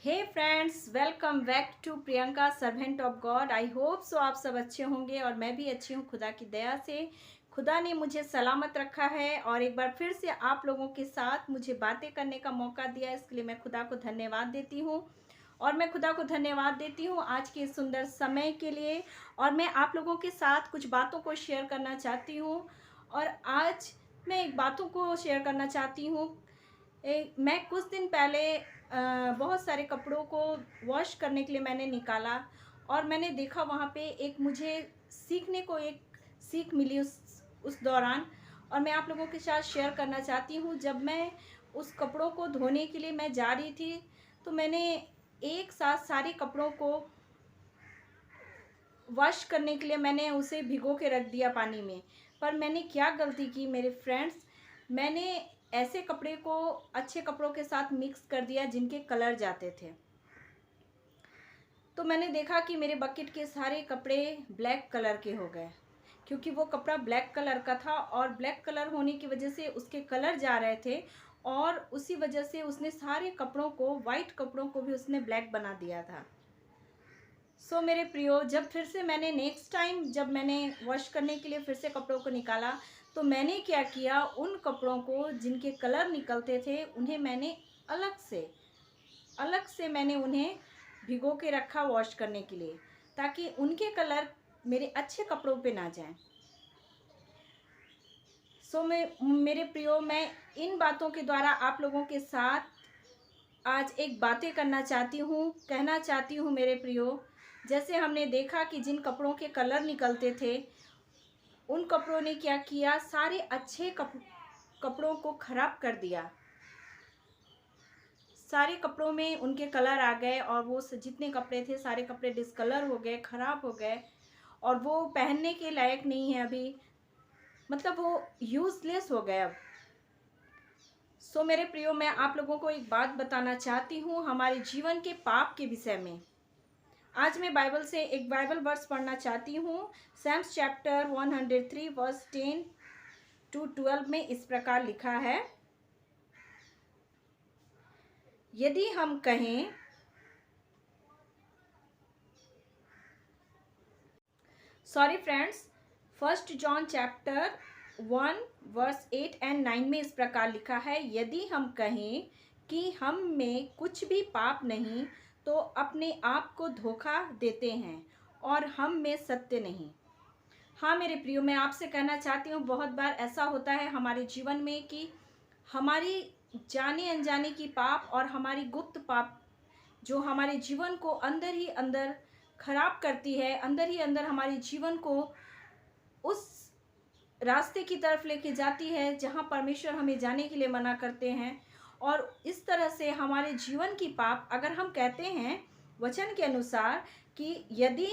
Hey friends, welcome back to Priyanka servant of God. I hope so आप सब अच्छे होंगे और मैं भी अच्छी हूँ खुदा की दया से। खुदा ने मुझे सलामत रखा है और एक बार फिर से आप लोगों के साथ मुझे बातें करने का मौका दिया, इसके लिए मैं खुदा को धन्यवाद देती हूँ। और मैं खुदा को धन्यवाद देती हूँ आज के सुंदर समय के लिए। और मैं आप लोगों के साथ कुछ बातों को शेयर करना चाहती हूँ। और आज मैं एक बातों को शेयर करना चाहती हूँ। मैं कुछ दिन पहले बहुत सारे कपड़ों को वॉश करने के लिए मैंने निकाला और मैंने देखा वहाँ पे एक मुझे सीखने को एक सीख मिली उस दौरान। और मैं आप लोगों के साथ शेयर करना चाहती हूँ। जब मैं उस कपड़ों को धोने के लिए मैं जा रही थी तो मैंने एक साथ सारे कपड़ों को वॉश करने के लिए मैंने उसे भिगो के रख दिया पानी में। पर मैंने क्या गलती की मेरे फ्रेंड्स, मैंने ऐसे कपड़े को अच्छे कपड़ों के साथ मिक्स कर दिया जिनके कलर जाते थे। तो मैंने देखा कि मेरे बकेट के सारे कपड़े ब्लैक कलर के हो गए, क्योंकि वो कपड़ा ब्लैक कलर का था और ब्लैक कलर होने की वजह से उसके कलर जा रहे थे। और उसी वजह से उसने सारे कपड़ों को, वाइट कपड़ों को भी उसने ब्लैक बना दिया था। सो मेरे प्रियो, जब फिर से मैंने नेक्स्ट टाइम जब मैंने वॉश करने के लिए फिर से कपड़ों को निकाला तो मैंने क्या किया, उन कपड़ों को जिनके कलर निकलते थे उन्हें मैंने अलग से मैंने उन्हें भिगो के रखा वॉश करने के लिए, ताकि उनके कलर मेरे अच्छे कपड़ों पे ना जाएं। सो मेरे प्रियो, मैं इन बातों के द्वारा आप लोगों के साथ आज एक बातें करना चाहती हूँ, कहना चाहती हूँ मेरे प्रियो। जैसे हमने देखा कि जिन कपड़ों के कलर निकलते थे उन कपड़ों ने क्या किया, सारे अच्छे कपड़ों को खराब कर दिया। सारे कपड़ों में उनके कलर आ गए और वो जितने कपड़े थे सारे कपड़े डिस्कलर हो गए, ख़राब हो गए और वो पहनने के लायक नहीं है अभी, मतलब वो यूज़लेस हो गए अब। सो मेरे प्रियो, मैं आप लोगों को एक बात बताना चाहती हूँ हमारे जीवन के पाप के विषय में। आज मैं बाइबल से एक बाइबल वर्स पढ़ना चाहती हूँ। सैम्स चैप्टर 103 वर्स 10 to 12 में इस प्रकार लिखा है, यदि हम कहें sorry friends, 1 John chapter 1 verse 8 and 9 में इस प्रकार लिखा है, यदि हम कहें कि हम में कुछ भी पाप नहीं तो अपने आप को धोखा देते हैं और हम में सत्य नहीं। हाँ मेरे प्रियो, मैं आपसे कहना चाहती हूँ, बहुत बार ऐसा होता है हमारे जीवन में कि हमारी जाने अनजाने की पाप और हमारी गुप्त पाप जो हमारे जीवन को अंदर ही अंदर खराब करती है, अंदर ही अंदर हमारे जीवन को उस रास्ते की तरफ लेके जाती है जहाँ परमेश्वर हमें जाने के लिए मना करते हैं। और इस तरह से हमारे जीवन की पाप, अगर हम कहते हैं वचन के अनुसार कि यदि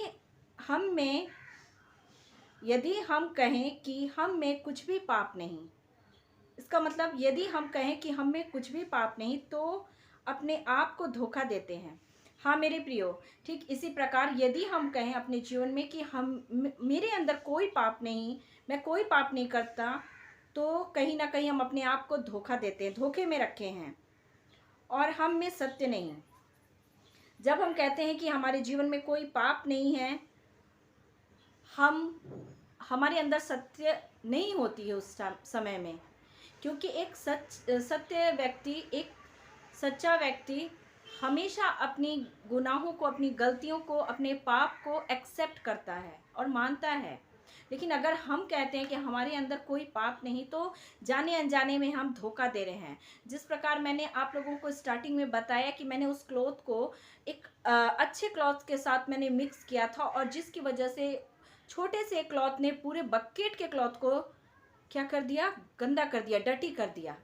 हम कहें कि हम में कुछ भी पाप नहीं, इसका मतलब यदि हम कहें कि हम में कुछ भी पाप नहीं तो अपने आप को धोखा देते हैं। हाँ मेरे प्रियो, ठीक इसी प्रकार यदि हम कहें अपने जीवन में कि मेरे अंदर कोई पाप नहीं, मैं कोई पाप नहीं करता, तो कहीं ना कहीं हम अपने आप को धोखा देते हैं, धोखे में रखे हैं और हम में सत्य नहीं। जब हम कहते हैं कि हमारे जीवन में कोई पाप नहीं है, हमारे अंदर सत्य नहीं होती है उस समय में, क्योंकि एक एक सच्चा व्यक्ति हमेशा अपनी गुनाहों को, अपनी गलतियों को, अपने पाप को एक्सेप्ट करता है और मानता है। लेकिन अगर हम कहते हैं कि हमारे अंदर कोई पाप नहीं तो जाने अनजाने में हम धोखा दे रहे हैं। जिस प्रकार मैंने आप लोगों को स्टार्टिंग में बताया कि मैंने उस क्लॉथ को एक अच्छे क्लॉथ के साथ मैंने मिक्स किया था और जिसकी वजह से छोटे से क्लॉथ ने पूरे बकेट के क्लॉथ को क्या कर दिया, गंदा कर दिया, डर्टी कर दिया।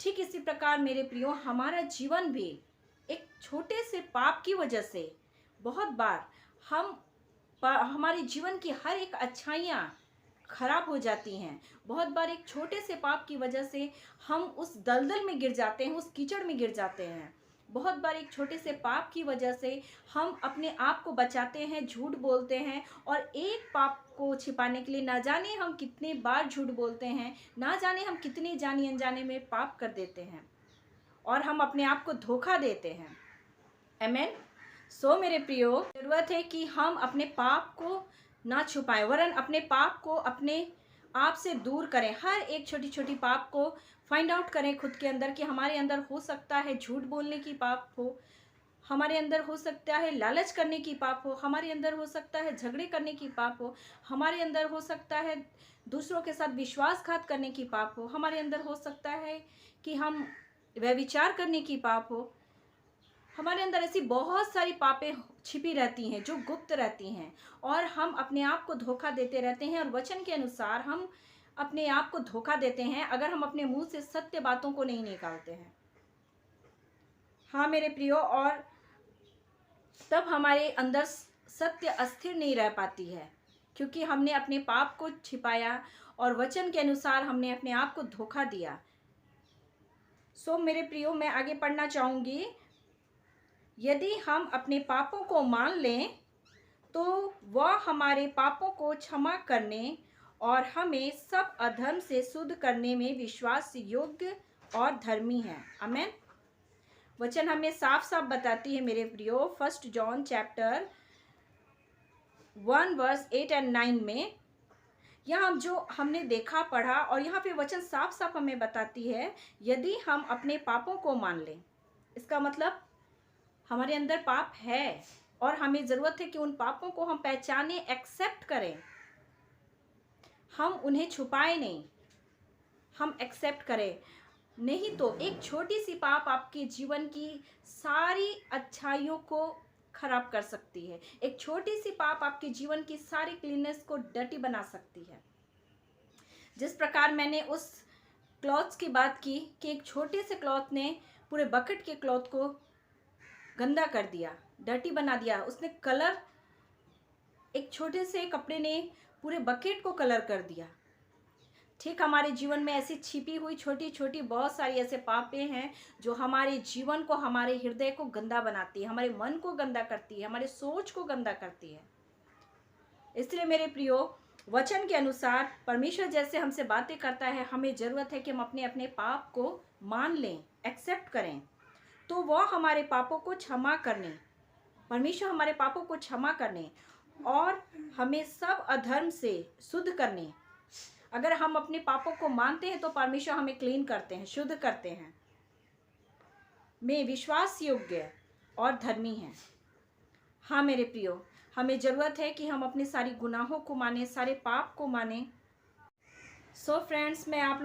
ठीक इसी प्रकार मेरे प्रियो, हमारा जीवन भी एक छोटे से पाप की वजह से बहुत बार हमारे जीवन की हर एक अच्छाइयाँ खराब हो जाती हैं। बहुत बार एक छोटे से पाप की वजह से हम उस दलदल में गिर जाते हैं, उस कीचड़ में गिर जाते हैं। बहुत बार एक छोटे से पाप की वजह से हम अपने आप को बचाते हैं, झूठ बोलते हैं और एक पाप को छिपाने के लिए ना जाने हम कितने बार झूठ बोलते हैं, ना जाने हम कितने जाने अनजाने में पाप कर देते हैं और हम अपने आप को धोखा देते हैं। आमेन। सो मेरे प्रियो, जरूरत है कि हम अपने पाप को ना छुपाएं, वरन अपने पाप को अपने आप से दूर करें। हर एक छोटी छोटी पाप को फाइंड आउट करें खुद के अंदर, कि हमारे अंदर हो सकता है झूठ बोलने की पाप हो, हमारे अंदर हो सकता है लालच करने की पाप हो, हमारे अंदर हो सकता है झगड़े करने की पाप हो, हमारे अंदर हो सकता है दूसरों के साथ विश्वासघात करने की पाप हो, हमारे अंदर हो सकता है कि हम व्यभिचार करने की पाप हो। हमारे अंदर ऐसी बहुत सारी पापें छिपी रहती हैं जो गुप्त रहती हैं, और हम अपने आप को धोखा देते रहते हैं, और वचन के अनुसार हम अपने आप को धोखा देते हैं अगर हम अपने मुंह से सत्य बातों को नहीं निकालते हैं। हाँ मेरे प्रियो, और तब हमारे अंदर सत्य अस्थिर नहीं रह पाती है, क्योंकि हमने अपने पाप को छिपाया और वचन के अनुसार हमने अपने आप को धोखा दिया। सो मेरे प्रियो, मैं आगे पढ़ना चाहूँगी। यदि हम अपने पापों को मान लें तो वह हमारे पापों को क्षमा करने और हमें सब अधर्म से शुद्ध करने में विश्वास योग्य और धर्मी है। आमेन। वचन हमें साफ साफ बताती है मेरे प्रियो, 1 जॉन चैप्टर 1 वर्स 8 और 9 में, यहाँ जो हमने देखा पढ़ा, और यहाँ पे वचन साफ साफ हमें बताती है यदि हम अपने पापों को मान लें, इसका मतलब हमारे अंदर पाप है और हमें ज़रूरत है कि उन पापों को हम पहचाने, एक्सेप्ट करें। हम उन्हें छुपाए नहीं, हम एक्सेप्ट करें। नहीं तो एक छोटी सी पाप आपके जीवन की सारी अच्छाइयों को खराब कर सकती है। एक छोटी सी पाप आपके जीवन की सारी क्लीननेस को डर्टी बना सकती है। जिस प्रकार मैंने उस क्लॉथ्स की बात की कि एक छोटे से क्लॉथ ने पूरे बकेट के क्लॉथ को गंदा कर दिया, डर्टी बना दिया। उसने कलर, एक छोटे से कपड़े ने पूरे बकेट को कलर कर दिया। ठीक हमारे जीवन में ऐसी छिपी हुई छोटी छोटी बहुत सारी ऐसे पापें हैं जो हमारे जीवन को, हमारे हृदय को गंदा बनाती है, हमारे मन को गंदा करती है, हमारे सोच को गंदा करती है। इसलिए मेरे प्रियो, वचन के अनुसार परमेश्वर जैसे हमसे बातें करता है, हमें ज़रूरत है कि हम अपने अपने पाप को मान लें, एक्सेप्ट करें, तो वह हमारे पापों को क्षमा करने, परमेश्वर हमारे पापों को क्षमा करने और हमें सब अधर्म से शुद्ध करने। अगर हम अपने पापों को मानते हैं तो परमेश्वर हमें क्लीन करते हैं, शुद्ध करते हैं, में विश्वास योग्य और धर्मी हैं। हाँ मेरे प्रियो, हमें ज़रूरत है कि हम अपने सारी गुनाहों को माने, सारे पाप को माने। सो फ्रेंड्स, मैं आप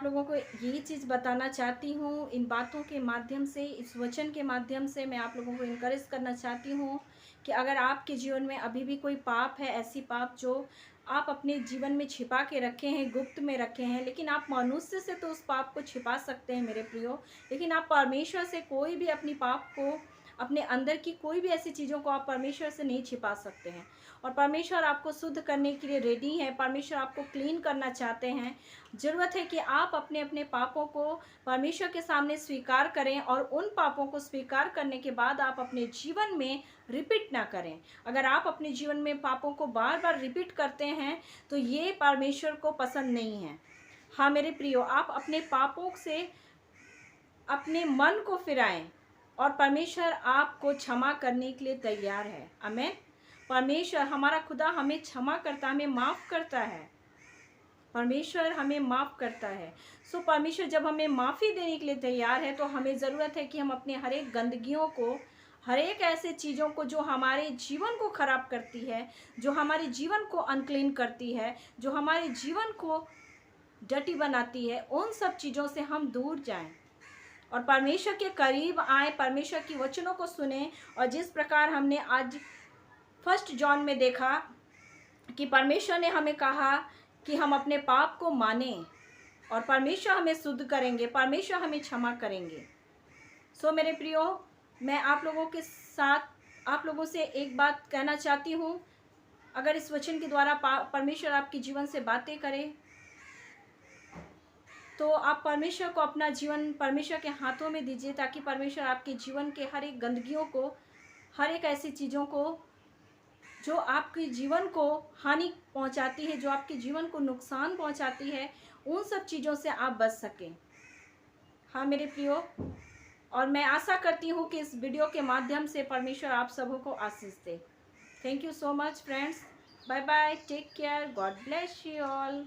लोगों को यही चीज़ बताना चाहती हूँ। इन बातों के माध्यम से, इस वचन के माध्यम से मैं आप लोगों को इनकरेज करना चाहती हूँ कि अगर आपके जीवन में अभी भी कोई पाप है, ऐसी पाप जो आप अपने जीवन में छिपा के रखे हैं, गुप्त में रखे हैं, लेकिन आप मनुष्य से तो उस पाप को छिपा सकते हैं मेरे प्रियो, लेकिन आप परमेश्वर से कोई भी अपनी पाप को, अपने अंदर की कोई भी ऐसी चीज़ों को आप परमेश्वर से नहीं छिपा सकते हैं। और परमेश्वर आपको शुद्ध करने के लिए रेडी है, परमेश्वर आपको क्लीन करना चाहते हैं। ज़रूरत है कि आप अपने अपने पापों को परमेश्वर के सामने स्वीकार करें, और उन पापों को स्वीकार करने के बाद आप अपने जीवन में रिपीट ना करें। अगर आप अपने जीवन में पापों को बार बार रिपीट करते हैं तो ये परमेश्वर को पसंद नहीं है। हाँ मेरे प्रियो, आप अपने पापों से अपने मन को फिराएं और परमेश्वर आपको क्षमा करने के लिए तैयार है। आमीन। परमेश्वर हमारा खुदा हमें क्षमा करता, हमें माफ़ करता है। परमेश्वर हमें माफ़ करता है। सो परमेश्वर जब हमें माफ़ी देने के लिए तैयार है तो हमें ज़रूरत है कि हम अपने हर एक गंदगियों को, हर एक ऐसे चीज़ों को जो हमारे जीवन को ख़राब करती है, जो हमारे जीवन को अनक्लीन करती है, जो हमारे जीवन को डर्टी बनाती है, उन सब चीज़ों से हम दूर जाएं और परमेश्वर के करीब आए, परमेश्वर की वचनों को सुने। और जिस प्रकार हमने आज 1 जॉन में देखा कि परमेश्वर ने हमें कहा कि हम अपने पाप को मानें और परमेश्वर हमें शुद्ध करेंगे, परमेश्वर हमें क्षमा करेंगे। सो मेरे प्रियो, मैं आप लोगों से एक बात कहना चाहती हूँ। अगर इस वचन के द्वारा परमेश्वर आपके जीवन से बातें करे तो आप परमेश्वर को अपना जीवन परमेश्वर के हाथों में दीजिए, ताकि परमेश्वर आपके जीवन के हर एक गंदगियों को, हर एक ऐसी चीज़ों को जो आपके जीवन को हानि पहुंचाती है, जो आपके जीवन को नुकसान पहुंचाती है, उन सब चीज़ों से आप बच सकें। हाँ मेरे प्रियो, और मैं आशा करती हूँ कि इस वीडियो के माध्यम से परमेश्वर आप सबों को आशीष दे। Thank you so much friends. Bye bye, take care, God bless you all.